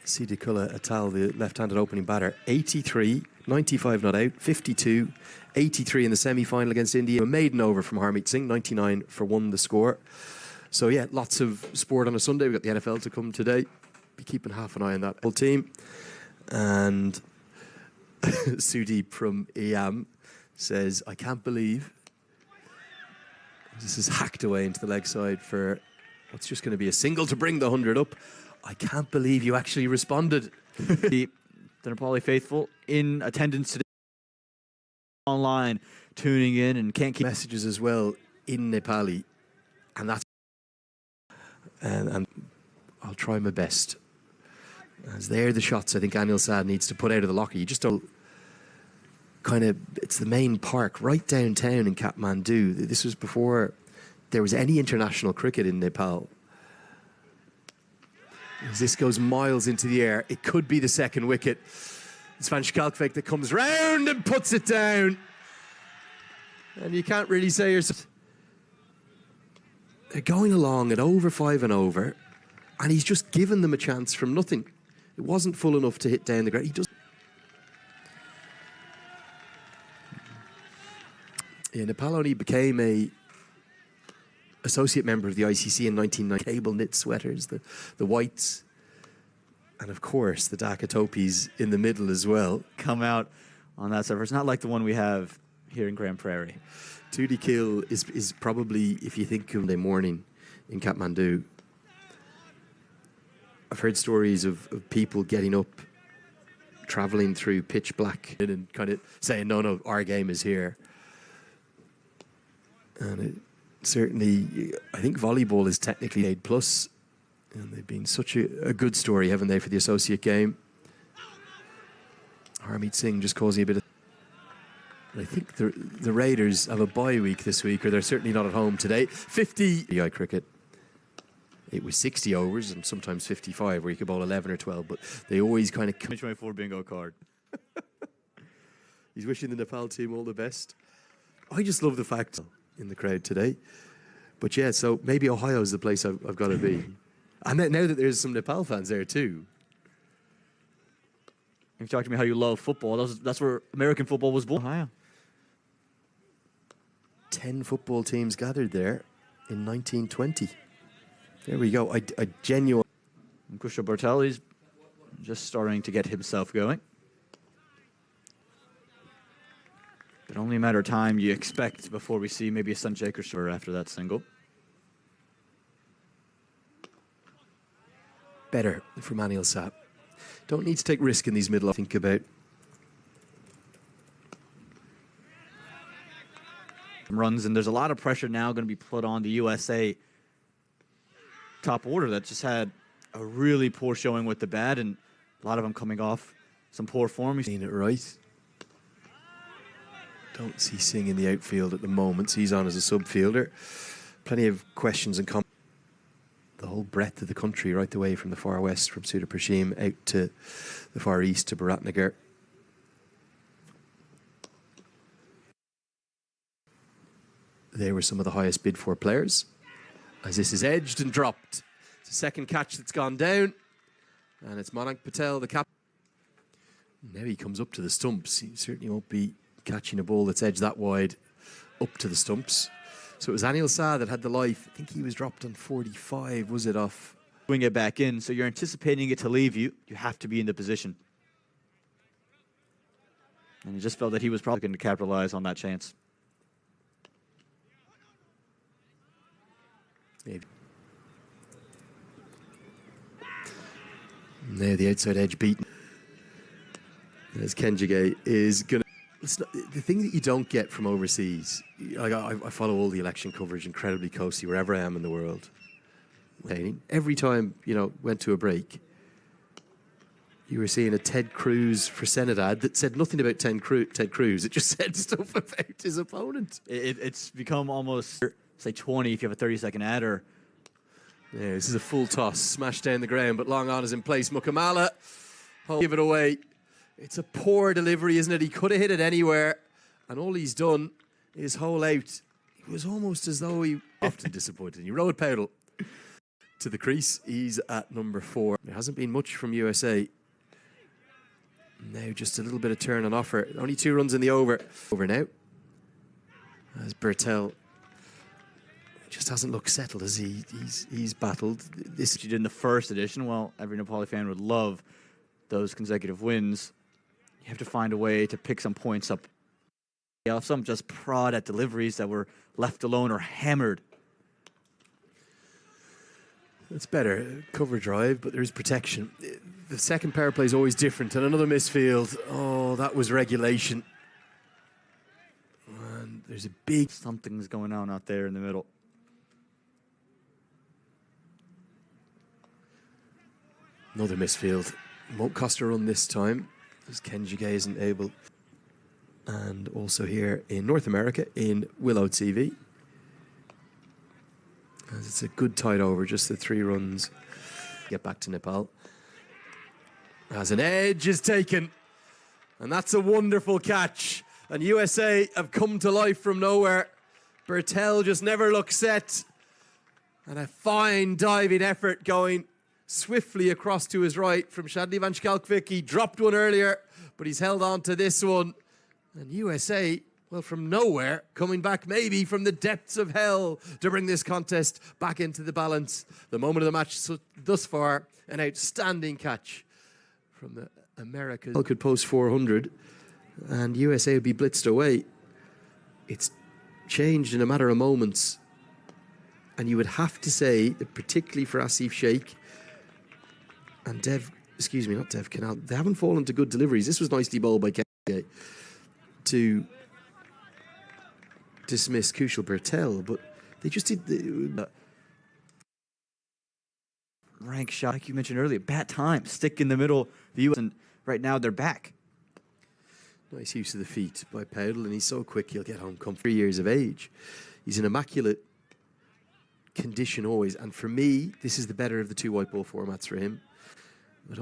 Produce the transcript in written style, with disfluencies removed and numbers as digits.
Sidi Kula Atal, the left-handed opening batter, 83, 95 not out, 52, 83 in the semi-final against India. A maiden over from Harmeet Singh, 99 for 1 the score. So yeah, lots of sport on a Sunday. We've got the NFL to come today. Be keeping half an eye on that whole team. And Sudeep from EM says, I can't believe this is hacked away into the leg side for what's just going to be a single to bring the 100 up. I can't believe you actually responded. The Nepali faithful in attendance today, online, tuning in, and can't keep messages as well in Nepali, and that's and I'll try my best. As they're the shots I think Anil Sad needs to put out of the locker. You just don't kind of, it's the main park right downtown in Kathmandu. This was before there was any international cricket in Nepal. As this goes miles into the air, it could be the second wicket. It's Van Schalkwyk that comes round and puts it down. And you can't really say yourself. They're going along at over 5 and over, and he's just given them a chance from nothing. It wasn't full enough to hit down the ground. He does. Yeah, Nepal only became a associate member of the ICC in 1990. Cable knit sweaters, the whites, and of course the Dhaka topis in the middle as well. come out on that surfer. It's not like the one we have here in Grand Prairie. Tudi Kill is probably, if you think of Monday morning in Kathmandu, I've heard stories of people getting up, travelling through pitch black and kind of saying, no, our game is here. And it certainly, I think volleyball is technically A+, and they've been such a good story, haven't they, for the associate game. Harmeet Singh just causing a bit of... I think the Raiders have a bye week this week, or they're certainly not at home today. 50 EI cricket. It was 60 overs and sometimes 55, where you could bowl 11 or 12, but they always kind of... 2024 bingo card. He's wishing the Nepal team all the best. I just love the fact in the crowd today. But yeah, so maybe Ohio's the place I've got to be. And now that there's some Nepal fans there too. You've talked to me how you love football. That's where American football was born. Ohio. 10 football teams gathered there in 1920. There we go. A genuine... Kusha Bartelli's just starting to get himself going. But only a matter of time, you expect, before we see maybe a Sanjay Krishna after that single. Better from Anil Sap. Don't need to take risk in these middle. Think about runs, and there's a lot of pressure now going to be put on the USA top order that just had a really poor showing with the bat, and a lot of them coming off some poor form. Seen it right. Don't see Singh in the outfield at the moment, so he's on as a subfielder. Plenty of questions and comments. The whole breadth of the country, right the way from the far west, from Sudar Prashim out to the far east to Bharatnagar. They were some of the highest bid for players. As this is edged and dropped. It's a second catch that's gone down. And it's Manak Patel, the captain. Now he comes up to the stumps. He certainly won't be catching a ball that's edged that wide up to the stumps. So it was Anil Sah that had the life. I think he was dropped on 45, was it, off? Swing it back in, so you're anticipating it to leave you. You have to be in the position. And he just felt that he was probably going to capitalize on that chance. Maybe. Now the outside edge beaten. As Kenjige is going to... The thing that you don't get from overseas, like I follow all the election coverage incredibly closely wherever I am in the world. Every time, went to a break, you were seeing a Ted Cruz for Senate ad that said nothing about Ted Cruz. It just said stuff about his opponent. It's become almost, say, 20 if you have a 30-second ad. Or yeah, this is a full toss, smashed down the ground, but long on is in place. Mukamala, give it away. It's a poor delivery, isn't it? He could have hit it anywhere, and all he's done is hole out. It was almost as though he often disappointed. He rode Powdle. to the crease. He's at number 4. There hasn't been much from USA. Now just a little bit of turn on offer. Only 2 runs in the over. Over now. As Bertel just hasn't looked settled as he's battled. This She did in the first edition. Well, every Nepali fan would love those consecutive wins. You have to find a way to pick some points up. Yeah, some just prod at deliveries that were left alone or hammered. It's better cover drive, but there is protection. The second power play is always different, and another misfield. Oh, that was regulation. And there's a big Something's going on out there in the middle. another misfield. Won't cost a run this time, as Kenji Gay isn't able. And also here in North America in Willow TV. As it's a good tight over, just the 3 runs. Get back to Nepal. As an edge is taken. And that's a wonderful catch. And USA have come to life from nowhere. Bertel just never looks set. And a fine diving effort going swiftly across to his right from Shadley Van Schalkwyk. He dropped one earlier, but he's held on to this one. And USA, well, from nowhere, coming back maybe from the depths of hell to bring this contest back into the balance. The moment of the match thus far, an outstanding catch from the Americas. Could post 400 and USA would be blitzed away. It's changed in a matter of moments. And you would have to say, that particularly for Asif Sheikh and not Dev Canal, they haven't fallen to good deliveries. This was nicely bowled by Kenji to dismiss Kushal Bertel, but they just did the Rank shot, like you mentioned earlier, bad time, stick in the middle. The US, and right now they're back. nice use of the feet by Powell, and he's so quick he'll get home come 3 years of age. He's in immaculate condition always, and for me, this is the better of the 2 white ball formats for him.